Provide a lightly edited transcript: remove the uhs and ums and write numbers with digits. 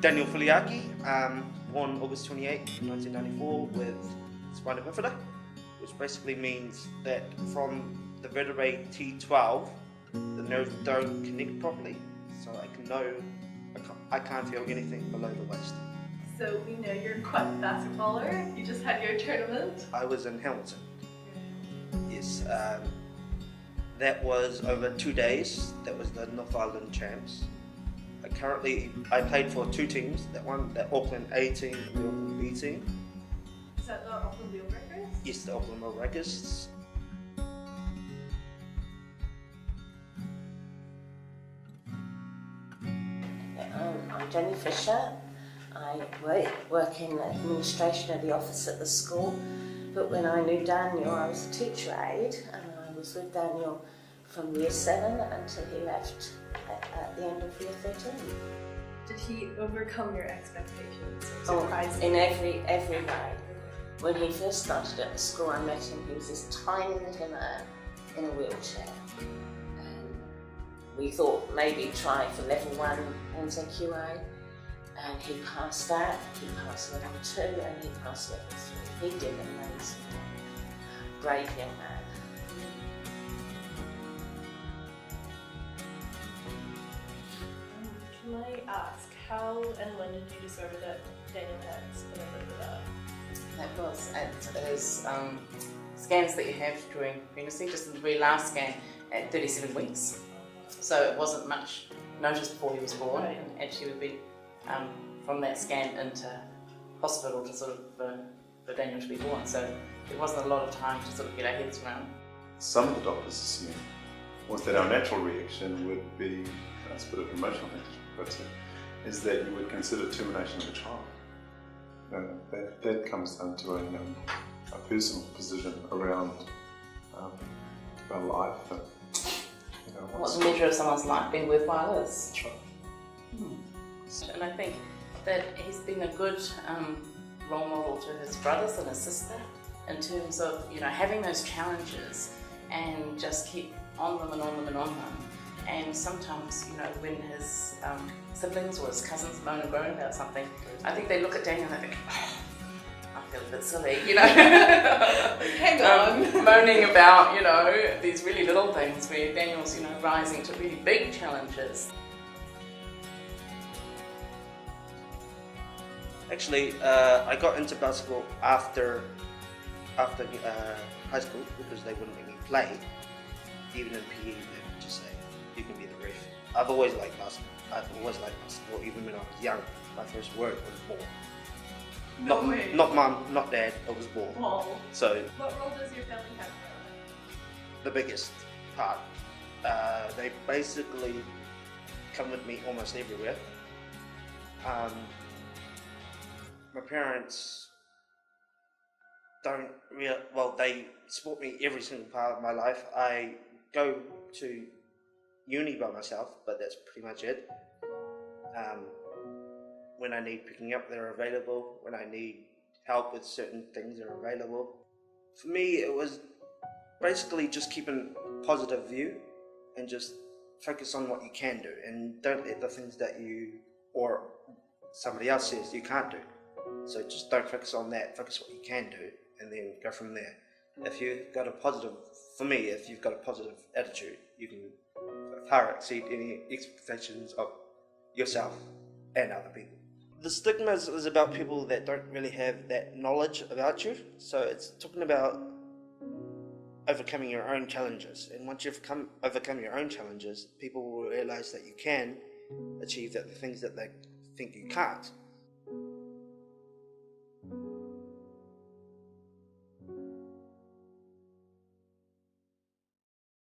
Daniel Filiaki, born August 28, 1994 with spina bifida, which basically means that from the vertebrae T12, the nerves don't connect properly, so I can't feel anything below the waist. So we know you're quite a basketballer. You just had your tournament. I was in Hamilton. Yes, that was over 2 days. That was the North Island Champs. I played for two teams. That one, the Auckland A team and the Auckland B team. Is that the Auckland Wheel Breakers? Yes, the Auckland Wheel Breakers. I'm Jenny Fisher. I work in administration of the office at the school, but when I knew Daniel I was a teacher aide, and I was with Daniel from year 7 until he left at the end of year 13. Did he overcome your expectations? In every way. When he first started at the school I met him, he was this tiny little man in a wheelchair. We thought maybe try for level 1 NZQA, and he passed that, he passed level 2 and he passed level 3. He did amazing. Brave young man. Can I ask, how and when did you discover that Daniel had spina bifida? That was at his scans that you have during pregnancy, just the very last scan at 37 weeks. So it wasn't much notice before he was born, right. And actually we've been from that scan into hospital to sort of for Daniel to be born. So there wasn't a lot of time to sort of get our heads around. Some of the doctors assumed was that our natural reaction would be, that's a bit of emotional thing to put to, is that you would consider termination of the child. That comes down to a personal position around our life. And, what the measure of someone's life being worthwhile is. That's right. And I think that he's been a good role model to his brothers and his sister in terms of having those challenges and just keep on them and on them and on them. And sometimes, when his siblings or his cousins moan and groan about something, I think they look at Daniel and they think, oh, I feel a bit silly, Hang on. Moaning about, these really little things where Daniel's, rising to really big challenges. Actually, I got into basketball after high school because they wouldn't let me play. Even in PE, they would just say, you can be the ref. I've always liked basketball, even when I was young. My first word was ball. Not mum, not dad, it was ball. Ball. So, what role does your family have in the biggest part. They basically come with me almost everywhere. My parents they support me every single part of my life. I go to uni by myself, but that's pretty much it. When I need picking up, they're available. When I need help with certain things, they're available. For me, it was basically just keeping a positive view and just focus on what you can do, and don't let the things that you or somebody else says you can't do. So just don't focus on that, focus what you can do, and then go from there. If you've got a positive attitude, you can far exceed any expectations of yourself and other people. The stigma is about people that don't really have that knowledge about you. So it's talking about overcoming your own challenges. And once you've overcome your own challenges, people will realize that you can achieve the things that they think you can't.